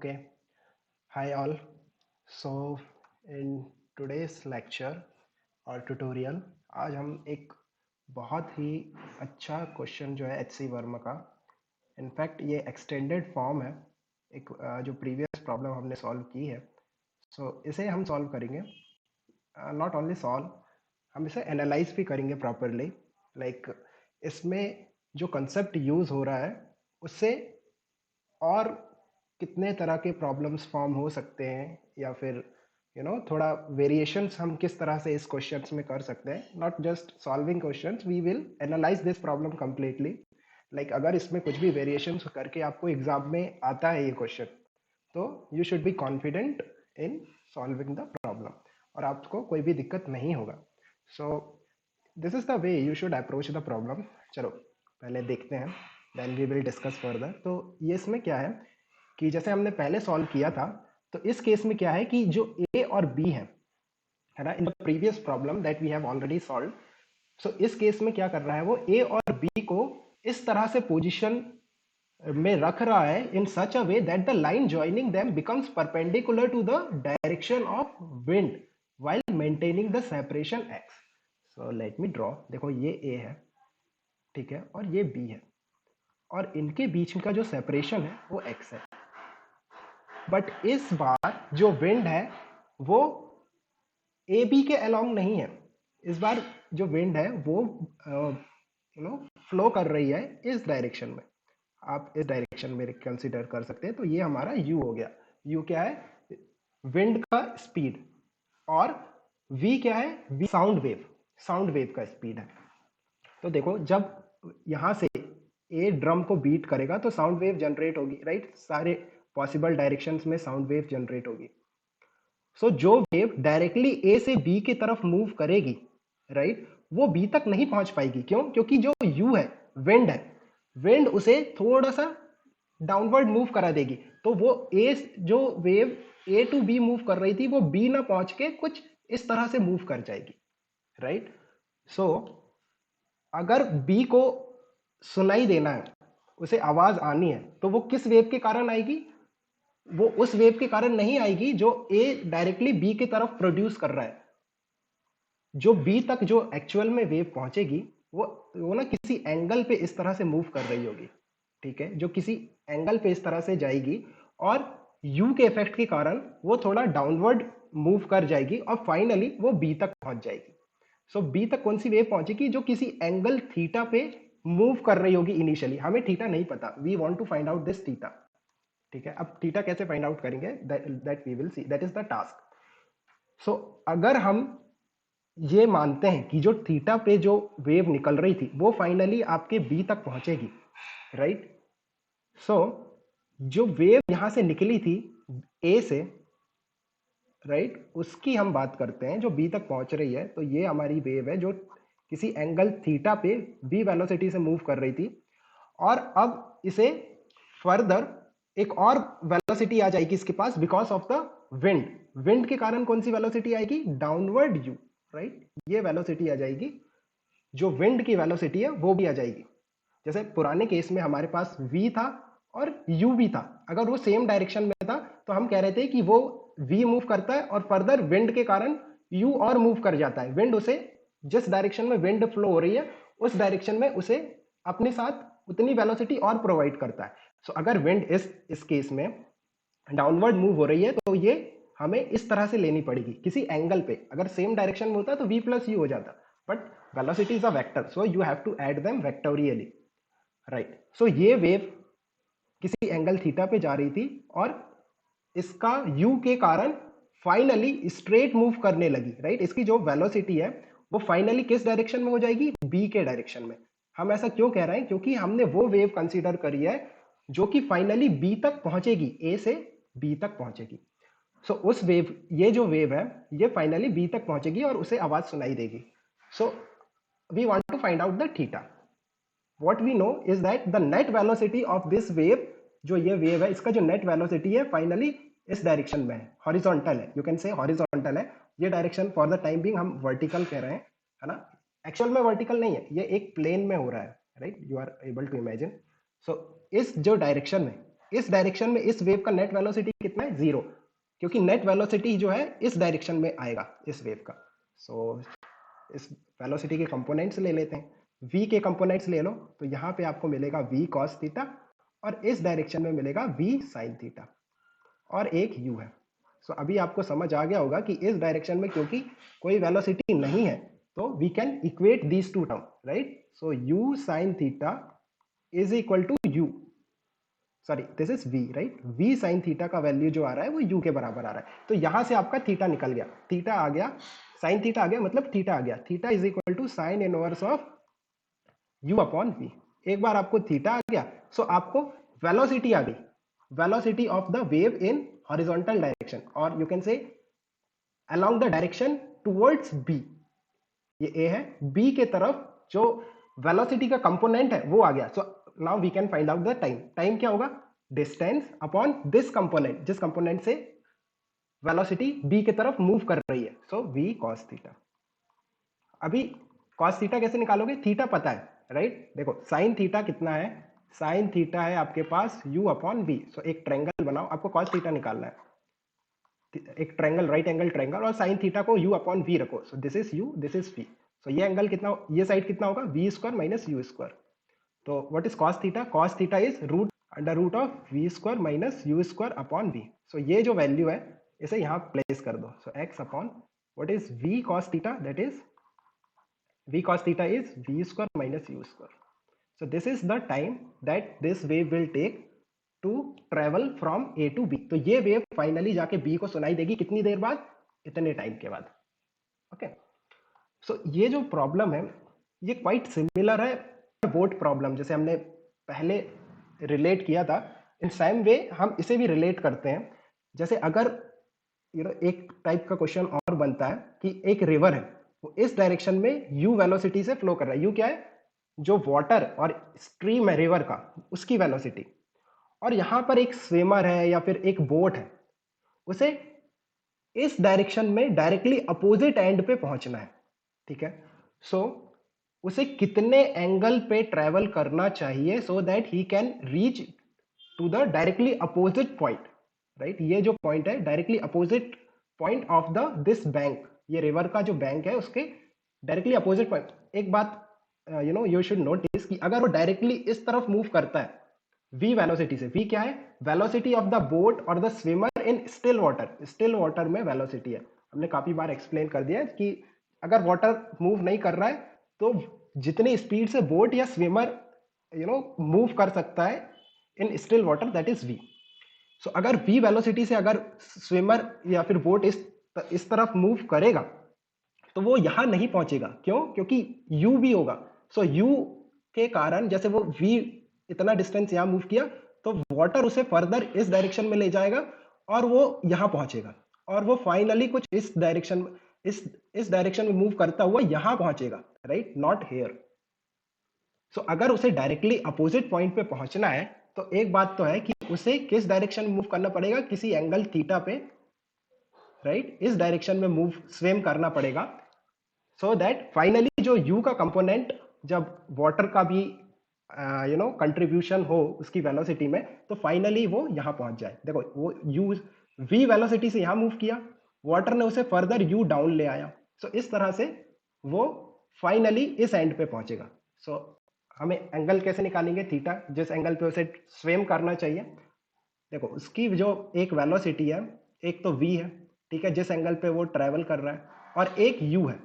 Okay, hi all. So in today's lecture और tutorial आज हम एक बहुत ही अच्छा क्वेश्चन जो है एच सी वर्मा का, इनफैक्ट ये एक्सटेंडेड फॉर्म है एक जो प्रीवियस प्रॉब्लम हमने सॉल्व की है। इसे हम सॉल्व करेंगे, नॉट ओनली सॉल्व, हम इसे एनालाइज भी करेंगे प्रॉपरली। लाइक इसमें जो कंसेप्ट यूज़ हो रहा है उससे और कितने तरह के प्रॉब्लम्स फॉर्म हो सकते हैं, या फिर थोड़ा वेरिएशंस हम किस तरह से इस क्वेश्चंस में कर सकते हैं। Not just solving questions, we will analyse this problem completely. Like अगर इसमें कुछ भी वेरिएशंस करके आपको एग्जाम में आता है ये क्वेश्चन, तो you should be confident in solving the problem और आपको कोई भी दिक्कत नहीं होगा। So this is the way you should approach the problem. चलो पहले देखते हैं, then we will discuss further. तो ये इसमें क्या है कि जैसे हमने पहले सॉल्व किया था, तो इस केस में क्या है कि जो ए और बी है ना, in the previous problem that we have already solve. So इस केस में क्या कर रहा है, वो ए और बी को इस तरह से पोजीशन में रख रहा है in such a way that the line joining them becomes perpendicular to the direction of wind while maintaining the separation x. So let me draw। देखो ये a है, ठीक है, और ये b है, और इनके बीच का जो सेपरेशन है वो x है। बट इस बार जो विंड है वो ए बी के अलोंग नहीं है। इस बार जो विंड है वो फ्लो कर रही है इस डायरेक्शन में। आप इस डायरेक्शन में कंसीडर कर सकते हैं। तो ये हमारा u हो गया। u क्या है, विंड का स्पीड, और v क्या है, v साउंड वेव का स्पीड है। तो देखो जब यहां से ए ड्रम को बीट करेगा तो साउंड वेव जनरेट होगी, राइट। सारे पॉसिबल डायरेक्शंस में साउंड वेव जनरेट होगी। जो वेव डायरेक्टली ए से बी की तरफ मूव करेगी, राइट, वो बी तक नहीं पहुंच पाएगी। क्यों? क्योंकि जो यू है, विंड उसे थोड़ा सा डाउनवर्ड मूव करा देगी। तो वो ए, जो wave A to B move कर रही थी, वो बी ना पहुंच के कुछ इस तरह से मूव कर जाएगी, राइट। सो अगर बी को सुनाई देना है, उसे आवाज आनी है, तो वो किस वेव के कारण आएगी? वो उस वेव के कारण नहीं आएगी जो ए डायरेक्टली बी की तरफ प्रोड्यूस कर रहा है। जो बी तक जो एक्चुअल में वेव पहुंचेगी, वो ना किसी एंगल पे इस तरह से मूव कर रही होगी, ठीक है, जो किसी एंगल पे इस तरह से जाएगी, और यू के इफेक्ट के कारण वो थोड़ा डाउनवर्ड मूव कर जाएगी, और फाइनली वो बी तक पहुंच जाएगी। बी तक कौन सी वेव पहुंचेगी? जो किसी एंगल थीटा पे मूव कर रही होगी इनिशियली। हमें थीटा नहीं पता, we want to find out this theta, ठीक है। अब थीटा कैसे फाइंड आउट करेंगे, that we will see, that is the task. अगर हम ये मानते हैं कि जो थीटा पे जो वेव निकल रही थी वो फाइनली आपके बी तक पहुंचेगी, राइट। सो जो वेव यहां से निकली थी ए से, राइट, उसकी हम बात करते हैं जो बी तक पहुंच रही है। तो ये हमारी वेव है जो किसी एंगल थीटा पे बी वेलोसिटी से मूव कर रही थी, और अब इसे फर्दर एक और वेलोसिटी आ जाएगी इसके पास because of the wind. Wind के कारण कौन सी वेलोसिटी आएगी? Downward U, right. ये वेलोसिटी आ जाएगी, जो विंड की वेलोसिटी है वो भी आ जाएगी। जैसे पुराने केस में हमारे पास v था और u भी था। अगर वो सेम डायरेक्शन में था तो हम कह रहे थे कि वो v मूव करता है और फर्दर विंड के कारण u और मूव कर जाता है। विंड उसे, जिस डायरेक्शन में विंड फ्लो हो रही है उस डायरेक्शन में उसे अपने साथ उतनी वेलोसिटी और प्रोवाइड करता है। अगर विंड इस केस में डाउनवर्ड मूव हो रही है तो ये हमें इस तरह से लेनी पड़ेगी किसी एंगल पे। अगर सेम डायरेक्शन में होता तो v प्लस यू हो जाता, but velocity is a vector, so you have to add them vectorially, right. ये वेव किसी एंगल थीटा पे जा रही थी और इसका u के कारण फाइनली स्ट्रेट मूव करने लगी, राइट। इसकी जो वेलोसिटी है वो फाइनली किस डायरेक्शन में हो जाएगी? b के डायरेक्शन में। हम ऐसा क्यों कह रहे हैं? क्योंकि हमने वो वेव कंसीडर करी है जो कि फाइनली b तक पहुंचेगी, a से b तक पहुंचेगी। उस वेव, ये जो वेव है ये फाइनली b तक पहुंचेगी और उसे आवाज सुनाई देगी। We want to find out the theta. what we know is that the net velocity of this wave, जो ये वेव है इसका जो नेट वेलोसिटी है फाइनली इस डायरेक्शन में है, हॉरिजॉन्टल है, यू कैन से हॉरिजॉन्टल है। ये direction for the time being हम वर्टिकल कह रहे हैं, है ना। एक्चुअल में वर्टिकल नहीं है, ये एक प्लेन में हो रहा है, right, you are able to imagine. इस जो डायरेक्शन में इस डायरेक्शन में इस वेव का नेट वेलोसिटी कितना है, 0, क्योंकि नेट वेलोसिटी जो है इस डायरेक्शन में आएगा इस वेव का। सो इस वेलोसिटी के कंपोनेंट्स ले लेते हैं, v के कंपोनेंट्स ले लो, तो यहाँ पे आपको मिलेगा v cos थीटा और इस डायरेक्शन में मिलेगा v sin थीटा और एक u है। सो अभी आपको समझ आ गया होगा कि इस डायरेक्शन में क्योंकि कोई वेलोसिटी नहीं है तो we can equate these two term, right. So u sin theta is equal to u, sorry this is v, right. v sin theta का वैल्यू जो आ रहा है वो u के बराबर आ रहा है, तो यहां से आपका थीटा निकल गया, थीटा आ गया, sin थीटा आ गया, मतलब थीटा आ गया, theta is equal to sine inverse of u upon v। एक बार आपको थीटा आ गया, सो आपको वेलोसिटी आ गई, velocity of the wave in horizontal direction, और you can say along the direction towards b। ये a है, b के तरफ जो वेलोसिटी का कंपोनेंट है वो आ गया। So now we can find out the time. Time क्या होगा, डिस्टेंस अपॉन दिस कंपोनेंट, जिस कंपोनेंट से वेलोसिटी b की तरफ मूव कर रही है, सो v cos थीटा। अभी cos थीटा कैसे निकालोगे, थीटा पता है, राइट। देखो साइन थीटा कितना है, साइन थीटा है आपके पास u अपॉन v। सो एक ट्रायंगल बनाओ, आपको cos थीटा निकालना है, एक ट्रायंगल, राइट एंगल ट्रायंगल, और साइन थीटा को u अपॉन v रखो। So this is u, this is v। So ये एंगल कितना, ये साइड कितना होगा, v square minus u square. तो what is cos theta, cos theta is root under root of v square minus u square upon v। So ये जो value है इसे यहाँ प्लेस कर दो। सो x upon what is v cos theta, that is v cos theta is v square minus u square. So this is the time that this wave will take to travel from A to B. तो ये wave finally जाके B को सुनाई देगी कितनी देर बाद, इतने time के बाद। ओके, सो ये जो प्रॉब्लम है ये क्वाइट सिमिलर है बोट प्रॉब्लम, जैसे हमने पहले रिलेट किया था। इन सेम वे हम इसे भी रिलेट करते हैं। जैसे अगर एक टाइप का क्वेश्चन और बनता है कि एक रिवर है, वो इस डायरेक्शन में u वेलोसिटी से फ्लो कर रहा है। u क्या है, जो वाटर और स्ट्रीम है रिवर का, उसकी वेलोसिटी। और यहां पर एक स्विमर है या फिर एक बोट है, उसे इस डायरेक्शन में डायरेक्टली अपोजिट एंड पे पहुंचना है, ठीक है। सो उसे कितने एंगल पे ट्रेवल करना चाहिए so that he can reach to the directly opposite point, right. ये जो पॉइंट है directly opposite point of the this bank, ये रिवर का जो बैंक है उसके डायरेक्टली अपोजिट पॉइंट। एक बात यू शुड नोटिस कि अगर वो डायरेक्टली इस तरफ मूव करता है v वेलोसिटी से, v क्या है, वेलोसिटी ऑफ द बोट और the swimmer in still water. Still water में वेलोसिटी है, हमने काफी बार एक्सप्लेन कर दिया है कि अगर वाटर मूव नहीं कर रहा है तो जितनी स्पीड से बोट या स्विमर मूव कर सकता है in still water, that is v। सो अगर v वेलोसिटी से अगर स्विमर या फिर बोट इस तरफ मूव करेगा तो वो यहां नहीं पहुंचेगा। क्यों, क्योंकि u भी होगा। सो u के कारण जैसे वो v इतना डिस्टेंस यहां मूव किया तो वाटर उसे फर्दर इस डायरेक्शन में ले जाएगा और वो यहां पहुंचेगा, और वो फाइनली कुछ इस डायरेक्शन इस डायरेक्शन में मूव करता हुआ यहां पहुंचेगा, राइट, नॉट हेयर। सो अगर उसे डायरेक्टली अपोजिट पॉइंट पे पहुंचना है तो एक बात तो है कि उसे किस डायरेक्शन में मूव करना पड़ेगा, किसी एंगल थीटा पे, राइट, इस डायरेक्शन में मूव स्विम करना पड़ेगा सो दैट फाइनली जो u का कंपोनेंट जब वाटर का भी कंट्रीब्यूशन हो उसकी वेलोसिटी में, तो फाइनली वो यहां पहुंच जाए। देखो वो u v वेलोसिटी से यहां मूव किया, वाटर ने उसे फर्दर u डाउन ले आया। सो इस तरह से वो फाइनली इस एंड पे पहुंचेगा। सो हमें एंगल कैसे निकालेंगे, थीटा, जिस एंगल पे उसे स्विम करना चाहिए। देखो उसकी जो एक वेलोसिटी है, एक तो v है, ठीक है, जिस एंगल पे वो ट्रेवल कर रहा है, और एक u है,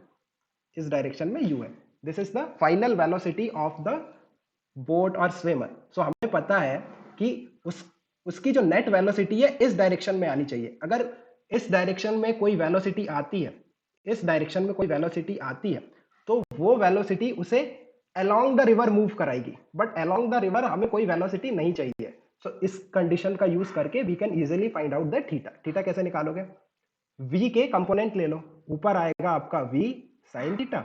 इस डायरेक्शन में u है। This is the final velocity of the boat और स्विमर। सो हमें पता है कि उसकी जो नेट वेलोसिटी है इस डायरेक्शन में आनी चाहिए। अगर इस डायरेक्शन में कोई वेलोसिटी आती है, इस डायरेक्शन में कोई वेलोसिटी आती है, तो वो वेलोसिटी उसे अलोंग द रिवर मूव कराएगी, बट अलोंग द रिवर हमें कोई वेलोसिटी नहीं चाहिए। सो इस कंडीशन का यूज करके we can easily find out the theta. Theta कैसे निकालोगे, v के कंपोनेंट ले लो, ऊपर आएगा आपका v sin थीटा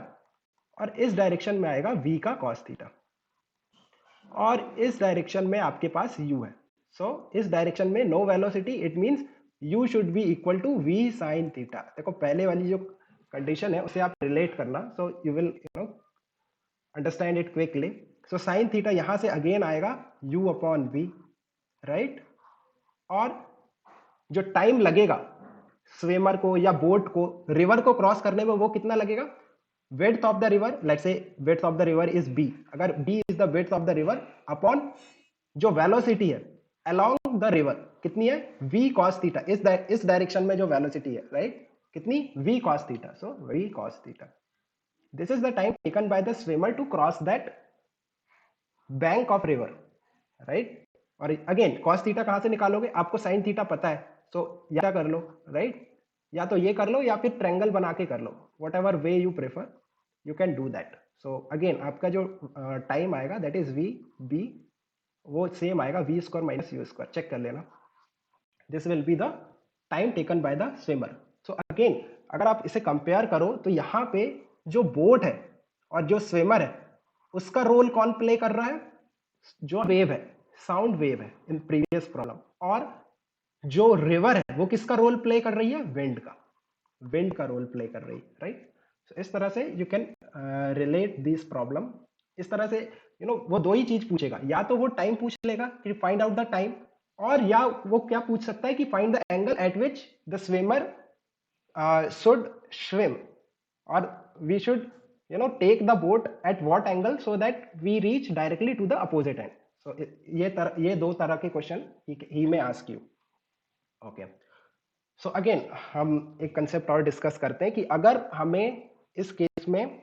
और इस डायरेक्शन में आएगा v का cos थीटा, और इस डायरेक्शन में आपके पास u है। सो इस डायरेक्शन में no velocity, it means u should be equal to v sin theta. देखो पहले वाली जो कंडीशन है उसे आप रिलेट करना, so you will understand it quickly. So sin theta यहां से अगेन आएगा u अपॉन v, राइट, और जो टाइम लगेगा स्विमर को या बोट को रिवर को क्रॉस करने में वो कितना लगेगा, width of the river, let's say width of the river is b, अगर b is the width of the river upon जो वेलोसिटी है along the river कितनी है v cos theta, इस डायरेक्शन में जो वेलोसिटी है राइट कितनी v cos theta, so v cos theta, this is the time taken by the swimmer to cross that bank of river, right. और again cos theta कहां से निकालोगे, आपको sin थीटा पता है, सो या कर लो राइट, या तो ये कर लो या फिर ट्रायंगल बना के कर लो, whatever way you prefer you can do that. So again आपका जो टाइम आएगा दैट इज वी बी, वो सेम आएगा V square minus you square, check कर लेना, this will be the time taken by the swimmer. So again अगर आप इसे कंपेयर करो तो यहाँ पे जो बोट है और जो स्विमर है उसका रोल कौन प्ले कर रहा है, जो वेव है साउंड वेव है इन प्रीवियस प्रॉब्लम, और जो रिवर है वो किसका रोल प्ले कर रही है, विंड का रोल प्ले कर रही है राइट। सो इस तरह से you can relate this problem, इस तरह से यू नो वो दो ही चीज पूछेगा, या तो वो टाइम पूछ लेगा कि फाइंड आउट द टाइम, और या वो क्या पूछ सकता है कि find the angle at which the swimmer should swim, और we should you know take the boat at what angle so that we reach directly to the opposite end. So ये दो तरह के क्वेश्चन ही में ask you. Okay, so again हम एक concept और discuss करते हैं कि अगर हमें इस केस में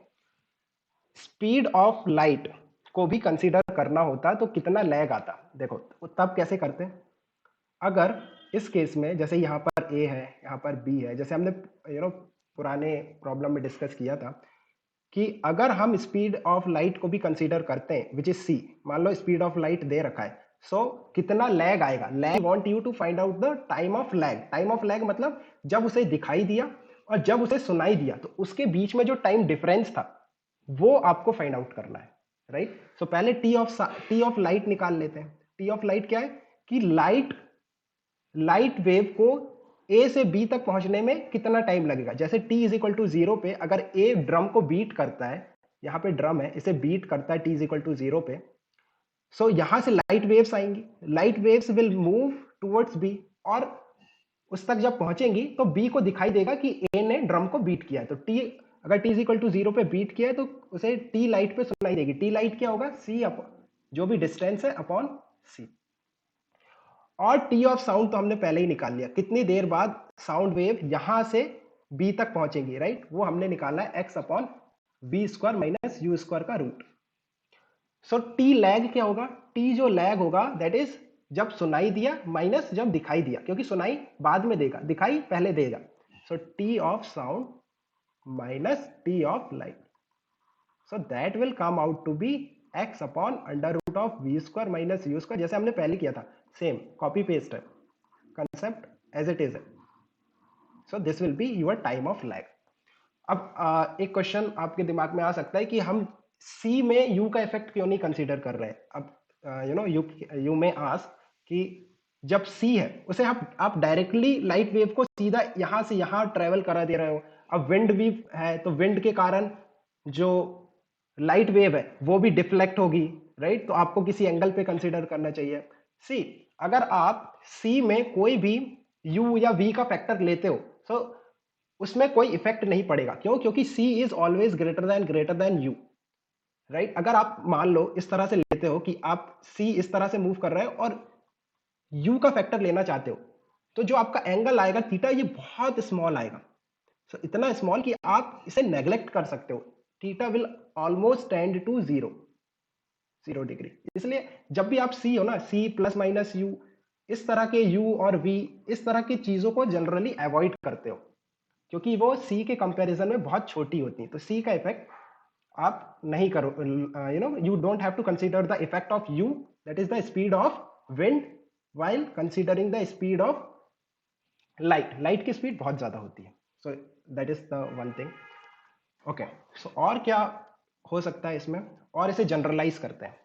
स्पीड ऑफ लाइट को भी कंसीडर करना होता तो कितना लैग आता, देखो तब कैसे करते हैं। अगर इस केस में जैसे यहाँ पर ए है यहाँ पर बी है, जैसे हमने यू नो पुराने प्रॉब्लम में डिस्कस किया था कि अगर हम स्पीड ऑफ लाइट को भी कंसीडर करते हैं विच इज सी, मान लो स्पीड ऑफ लाइट दे रखा है, सो कितना लैग आएगा, lag want you to find out the time of lag, time of lag मतलब जब उसे दिखाई दिया और जब उसे सुनाई दिया तो उसके बीच में जो टाइम डिफरेंस था वो आपको फाइंड आउट करना है राइट। सो पहले टी ऑफ लाइट निकाल लेते हैं। टी ऑफ लाइट क्या है कि लाइट वेव को ए से बी तक पहुंचने में कितना टाइम लगेगा, जैसे t इज इक्वल टू 0 पे अगर a ड्रम को बीट करता है, यहाँ पे ड्रम है इसे बीट करता है t इज इक्वल टू 0 पे, सो यहां से लाइट वेव्स आएंगी, light waves will move towards b, और उस तक जब पहुंचेंगी तो b को दिखाई देगा कि a ने ड्रम को बीट किया है, तो t अगर t इज इक्वल टू 0 पे बीट किया है तो उसे t लाइट पे सुनाई देगी, t लाइट क्या होगा c जो भी डिस्टेंस है अपॉन c, और टी ऑफ साउंड तो हमने पहले ही निकाल लिया, कितनी देर बाद साउंड वेव यहां से बी तक पहुंचेंगी राइट, वो हमने निकाला है x upon b square minus you square का रूट। सो टी लैग क्या होगा, टी जो लैग होगा दैट इज जब सुनाई दिया माइनस जब दिखाई दिया, क्योंकि सुनाई बाद में देगा दिखाई पहले देगा, so T of sound minus T of light, so that will come out to be X upon under root of we square minus you square, जैसे हमने पहले किया था, सेम कॉपी पेस्ट है कंसेप्ट एज इट इज है। So this will be your time of lag. अब एक question आपके दिमाग में आ सकता है कि हम सी में यू का इफेक्ट क्यों नहीं कंसीडर कर रहे हैं। अब यू नो यू में आस्क कि जब सी है उसे आप डायरेक्टली लाइट वेव को सीधा यहां से यहां ट्रेवल करा दे रहे हो, अब विंड भी है तो विंड के कारण जो लाइट वेव है वो भी डिफ्लेक्ट होगी राइट, तो आपको किसी एंगल पे कंसीडर करना चाहिए। सी अगर आप सी में कोई भी यू या वी का फैक्टर लेते हो तो उसमें कोई इफेक्ट नहीं पड़ेगा, क्यों, क्योंकि C is always greater than U right. अगर आप मान लो इस तरह से लेते हो कि आप सी इस तरह से मूव कर रहे हो और यू का फैक्टर लेना चाहते हो, तो जो आपका एंगल आएगा थीटा ये बहुत स्मॉल आएगा, सो इतना स्मॉल कि आप इसे नेग्लेक्ट कर सकते हो, theta will almost tend to 0 degree. इसलिए जब भी आप सी हो ना, सी प्लस माइनस यू, इस तरह के यू और वी इस तरह की चीजों को जनरली अवॉइड करते हो, क्योंकि वो सी के कंपैरिजन में बहुत छोटी होती है, तो सी का इफेक्ट आप नहीं करो, you know you don't have to consider the effect of U that is the speed of wind while considering the speed of light की स्पीड बहुत ज्यादा होती है, so that is the one thing. Okay, so और क्या हो सकता है इसमें, और इसे जनरलाइज करते हैं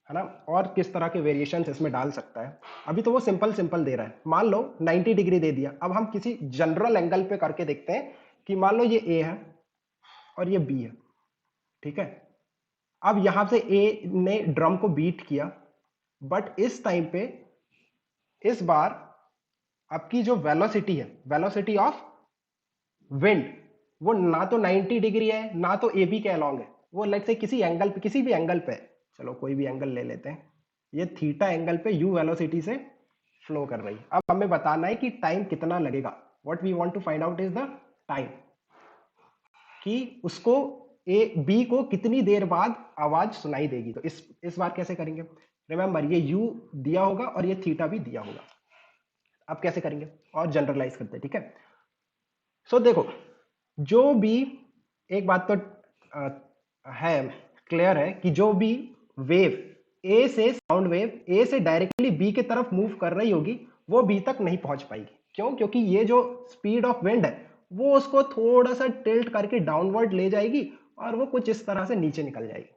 है ना, और किस तरह के वेरिएशन इसमें डाल सकता है। अभी तो वो सिंपल दे रहा है, मान लो 90 डिग्री दे दिया, अब हम किसी जनरल एंगल पे करके देखते हैं कि मान लो ये ए है और ये बी है, ठीक है। अब यहां से ए ने ड्रम को बीट किया, बट इस टाइम पे इस बार आपकी जो वेलोसिटी है, वेलोसिटी ऑफ विंड, वो ना तो 90 डिग्री है ना तो ए बी के अलॉन्ग है, वो लेट्स से किसी एंगल पे, किसी भी एंगल पे, चलो कोई भी एंगल ले लेते हैं, ये थीटा एंगल पे यू वेलोसिटी से फ्लो कर रही है। अब हमें बताना है कि टाइम कितना लगेगा, what we want to find out is the time, कि उसको ए बी को कितनी देर बाद आवाज सुनाई देगी। तो इस बार कैसे करेंगे, रिमेंबर ये यू दिया होगा और ये थीटा भी दिया होगा। अब कैसे करेंगे और जनरलाइज करते हैं, ठीक है। सो देखो, जो भी, एक बात तो है, क्लियर है कि जो भी वेव ए से, साउंड वेव ए से डायरेक्टली बी की तरफ मूव कर रही होगी, वो बी तक नहीं पहुंच पाएगी। क्यों? क्योंकि ये जो स्पीड ऑफ विंड है वो उसको थोड़ा सा टिल्ट करके डाउनवर्ड ले जाएगी और वो कुछ इस तरह से नीचे निकल जाएगी।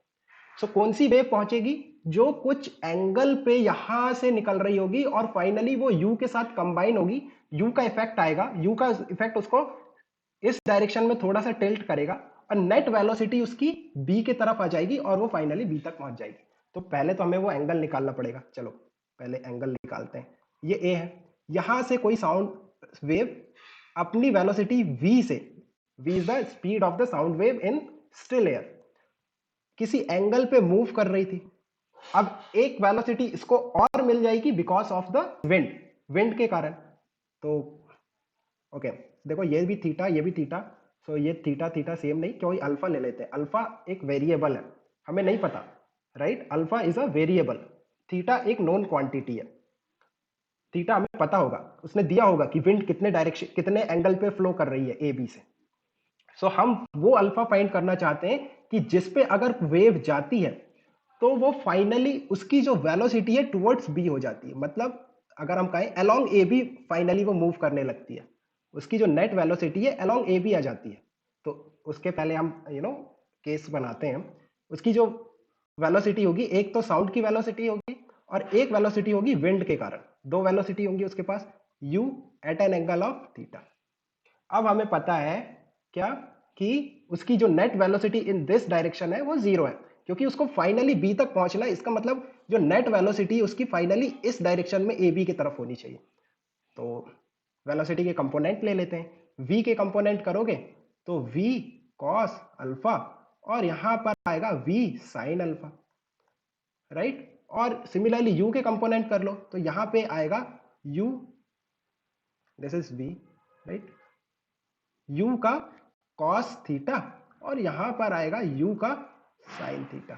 सो कौन सी वेव पहुंचेगी, जो कुछ एंगल पे यहां से निकल रही होगी और फाइनली वो यू के साथ कंबाइन होगी, यू का इफेक्ट आएगा, यू का इफेक्ट उसको इस डायरेक्शन में थोड़ा सा टिल्ट करेगा और नेट वेलोसिटी उसकी बी की तरफ आ जाएगी और वो फाइनली बी तक पहुंच जाएगी। तो पहले तो हमें वो एंगल निकालना पड़ेगा, चलो पहले एंगल निकालते हैं। ये ए है, यहां से कोई साउंड वेव अपनी वेलोसिटी v से, v is the speed of the sound wave in still air, किसी एंगल पे मूव कर रही थी। अब एक वेलोसिटी इसको और मिल जाएगी because of the wind, wind के कारण। तो ओके, देखो ये भी थीटा, ये भी थीटा, सो ये थीटा थीटा सेम नहीं, क्योंकि अल्फा ले लेते हैं, अल्फा एक वेरिएबल है, हमें नहीं पता, right, alpha is a variable, theta एक नोन क्वांटिटी है। थीटा हमें पता होगा, उसने दिया होगा कि विंड कितने डायरेक्शन, कितने एंगल पे फ्लो कर रही है ए बी से। सो हम वो अल्फा फाइंड करना चाहते हैं कि जिस पे अगर वेव जाती है तो वो फाइनली उसकी जो वेलोसिटी है टुवर्ड्स बी हो जाती है, मतलब अगर हम कहें अलोंग ए बी फाइनली वो मूव करने लगती है, उसकी जो नेट वेलोसिटी है अलोंग ए बी आ जाती है। तो उसके पहले हम केस बनाते हैं, उसकी जो वेलोसिटी होगी, एक तो साउंड की वेलोसिटी होगी और एक वेलोसिटी होगी विंड के कारण, दो वेलोसिटी होंगी उसके पास, u at an angle of theta. अब हमें पता है क्या, कि उसकी जो net velocity in this direction है वो जीरो है, क्योंकि उसको फाइनली बी तक पहुंचना है, इसका मतलब जो नेट वेलोसिटी उसकी फाइनली इस डायरेक्शन में ए बी की तरफ होनी चाहिए। तो वेलोसिटी के कंपोनेंट ले लेते हैं, v के कंपोनेंट करोगे तो v cos अल्फा और यहां पर आएगा v sin अल्फा, राइट। और सिमिलरली u के कंपोनेंट कर लो तो यहां पे आएगा u, this is v, right, u का cos थीटा और यहां पर आएगा u का sin थीटा,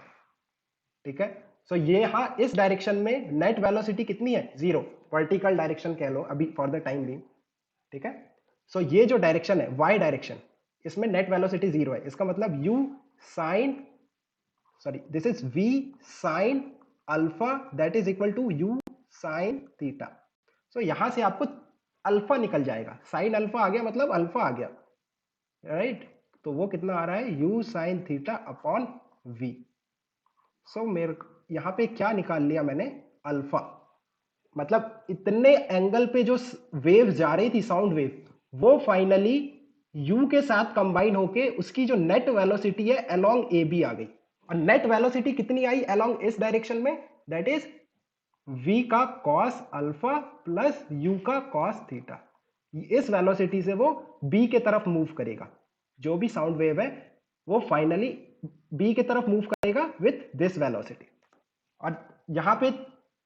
ठीक है। सो ये यहां इस डायरेक्शन में नेट वेलोसिटी कितनी है, जीरो, वर्टिकल डायरेक्शन कह लो अभी फॉर द टाइम बीइंग, ठीक है। सो ये जो डायरेक्शन है y डायरेक्शन, इसमें नेट वेलोसिटी जीरो है, इसका मतलब u sin, sorry this is v sin alpha that is equal to u sin theta. So यहां से आपको अल्फा निकल जाएगा, साइन अल्फा आ गया मतलब अल्फा आ गया, राइट। तो वो कितना आ रहा है, u sin theta upon v। सो मेरे यहां पे क्या निकाल लिया मैंने, अल्फा, मतलब इतने एंगल पे जो वेव जा रही थी साउंड वेव, वो फाइनली u के साथ कंबाइन होके उसकी जो नेट वेलोसिटी है अलोंग ए बी आ गई, और नेट वेलोसिटी कितनी आई अलोंग इस डायरेक्शन में, दैट इज v का cos अल्फा प्लस u का cos थीटा। इस वेलोसिटी से वो b के तरफ मूव करेगा, जो भी साउंड वेव है वो फाइनली b की तरफ मूव करेगा विथ दिस वेलोसिटी। और यहां पे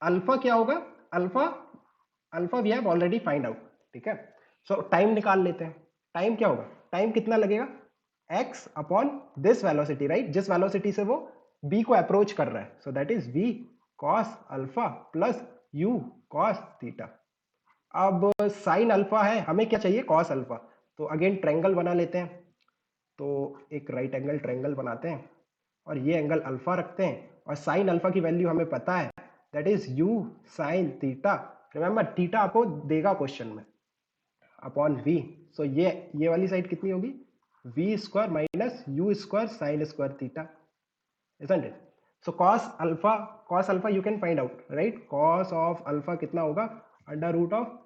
अल्फा क्या होगा, alpha, alpha we have already find out, ठीक है। सो टाइम निकाल लेते हैं, टाइम क्या होगा, टाइम कितना लगेगा, x upon this velocity, right, जिस वेलोसिटी से वो b को अप्रोच कर रहा है, so that is v cos alpha plus u cos theta. अब साइन अल्फा है, हमें क्या चाहिए, cos अल्फा, तो अगेन ट्रायंगल बना लेते हैं, तो एक राइट एंगल ट्रायंगल बनाते हैं और ये एंगल अल्फा रखते हैं, और साइन अल्फा की वैल्यू हमें पता है, that is u sine theta, remember theta आपको देगा क्वेश्चन में, अपॉन v। सो ये वाली साइड कितनी होगी, v square minus u square sine square theta, isn't it? So cos alpha you can find out, right? Cos of alpha कितना होगा, under root of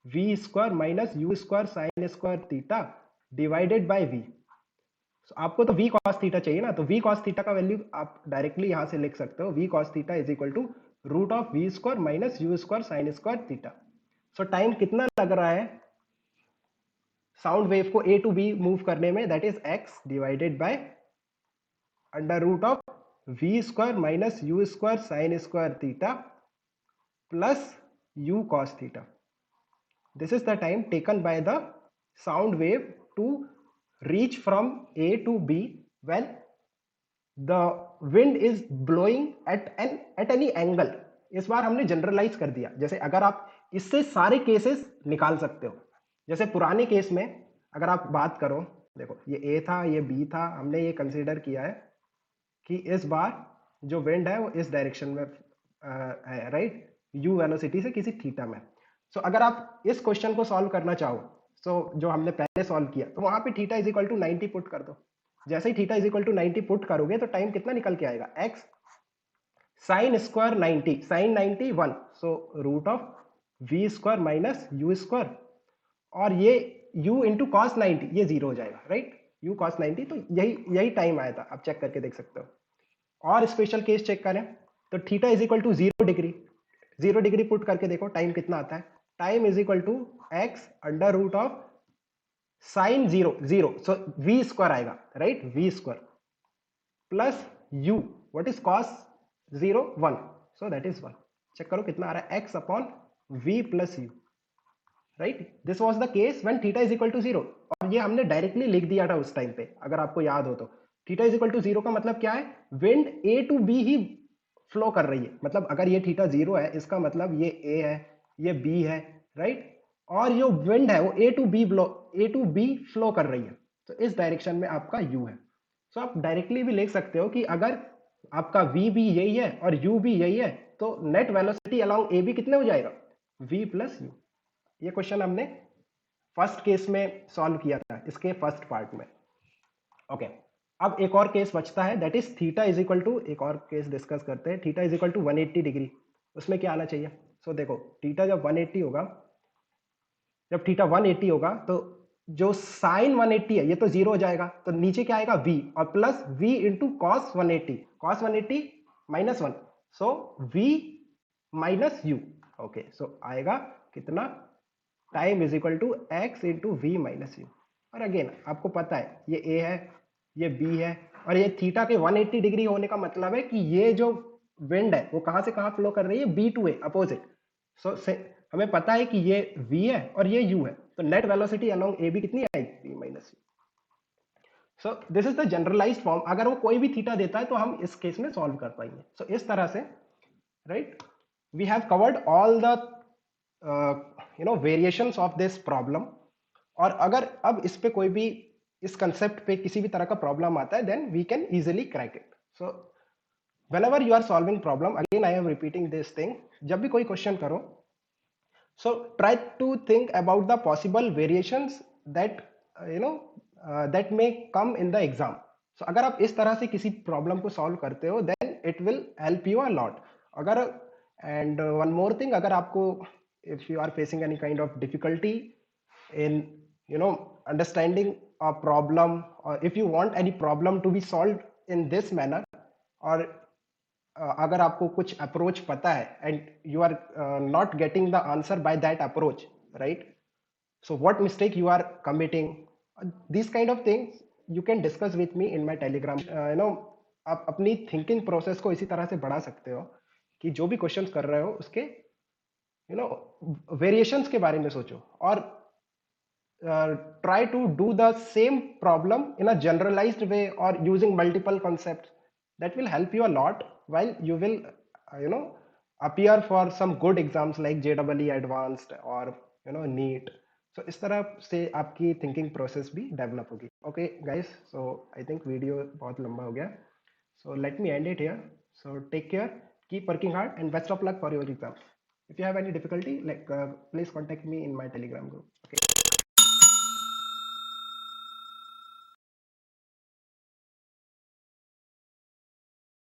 v square minus u square sine square theta divided by v। आपको तो v cos theta चाहिए ना, तो v cos theta का value आप directly यहां से लिख सकते हो, v cos theta is equal to root of we square minus you square sine square theta. So time कितना लग रहा है साउंड वेव को ए टू बी मूव करने में, that is x divided by under root of we square minus you square sine square theta plus u cos theta. This is the time taken by the sound wave to reach from A to B when the wind is blowing at any angle. इस बार हमने generalise कर दिया, जैसे अगर आप इससे सारे cases निकाल सकते हो। जैसे पुराने केस में अगर आप बात करो, देखो ये ए था, ये बी था, हमने ये कंसीडर किया है कि इस बार जो विंड है वो इस डायरेक्शन में है, राइट, यू वेलोसिटी से किसी थीटा में। सो अगर आप इस क्वेश्चन को सॉल्व करना चाहो, जो हमने पहले सॉल्व किया, तो वहां पे theta is equal to 90 put कर दो। जैसे ही theta is equal to 90 put करोगे तो टाइम कितना निकल के आएगा, X sine square 90, sine 90 1, so root of we square minus you square, और ये u इंटू कॉस 90 ये जीरो हो जाएगा, राइट, u कॉस 90। तो यही टाइम आया था, आप चेक करके देख सकते हो। और स्पेशल केस चेक करें तो theta is equal to 0 degree, 0 degree put करके देखो टाइम कितना आता है, time is equal to X under root of sine 0 so V square आएगा, right, V square plus U, what is cos 0 1, so that is 1। Check करो कितना आ रहा है, x upon V plus U, right. This was the case when theta is equal to 0, और ये हमने directly लिख दिया था उस टाइम पे, अगर आपको याद हो तो। थीटा इज इक्वल टू 0 का मतलब क्या है, विंड ए टू बी ही फ्लो कर रही है, मतलब अगर ये थीटा 0 है इसका मतलब ये ए है, ये बी है, राइट, और जो विंड है वो ए टू बी फ्लो कर रही है, तो इस डायरेक्शन में आपका यू है। सो आप डायरेक्टली भी लिख सकते हो कि अगर आपका वी भी यही है और यू भी यही है, तो net velocity along A B कितने हो जाएगा, वी प्लस यू। ये क्वेश्चन हमने फर्स्ट केस में सॉल्व किया था, इसके फर्स्ट पार्ट में। ओके, अब एक और केस बचता है, that is theta is equal to, एक और केस डिस्कस करते हैं, theta is equal to 180 degree. उसमें क्या आना चाहिए, सो देखो थीटा जब 180 होगा, जब थीटा 180 होगा तो जो साइन 180 है ये तो जीरो हो जाएगा, तो नीचे क्या आएगा v, और plus v into cos 180, cos 180 minus 1, so v minus U. Okay, so आएगा कितना, time is equal to X into V minus U. और अगेन आपको पता है ये ए है, ये बी है, और ये थीटा के 180 डिग्री होने का मतलब है कि ये जो विंड है वो कहां से कहां फ्लो कर रही है, बी टू ए अपोजिट। सो हमें पता है कि ये v है और ये u है, तो net velocity along A B कितनी आएगी, v minus u. So this is the generalised form, अगर वो कोई भी थीटा देता है तो हम इस केस में सॉल्व कर पाएंगे। सो इस तरह से, right, we have covered all the variations of this problem. और अगर अब इस पे कोई भी, इस कंसेप्ट पे किसी भी तरह का प्रॉब्लम आता है, then we can easily crack it. So whenever you are solving problem, again I am repeating this thing, जब भी कोई क्वेश्चन करो, so try to think about the possible variations that that may come in the exam. So अगर आप इस तरह से किसी प्रॉब्लम को सॉल्व करते हो, then it will help you a lot. अगर and one more thing, अगर आपको, if you are facing any kind of difficulty in understanding a problem, or if you want any problem to be solved in this manner, और अगर आपको कुछ approach पता है and you are not getting the answer by that approach, right, so what mistake you are committing, this kind of things you can discuss with me in my Telegram. आप अपनी thinking process को इसी तरह से बढ़ा सकते हो कि जो भी क्वेश्चंस कर रहे हो उसके वेरिएशंस के बारे में सोचो, और try to do the same problem in a generalized way or using multiple concepts. That will help you a lot while you will appear for some good exams like JEE advanced or NEET. So इस तरह से आपकी thinking process भी develop होगी. Okay guys, so I think video बहुत लंबा हो गया, so let me end it here. So take care, keep working hard, and best of luck for your exams. If you have any difficulty, like please contact me in my Telegram group. Okay.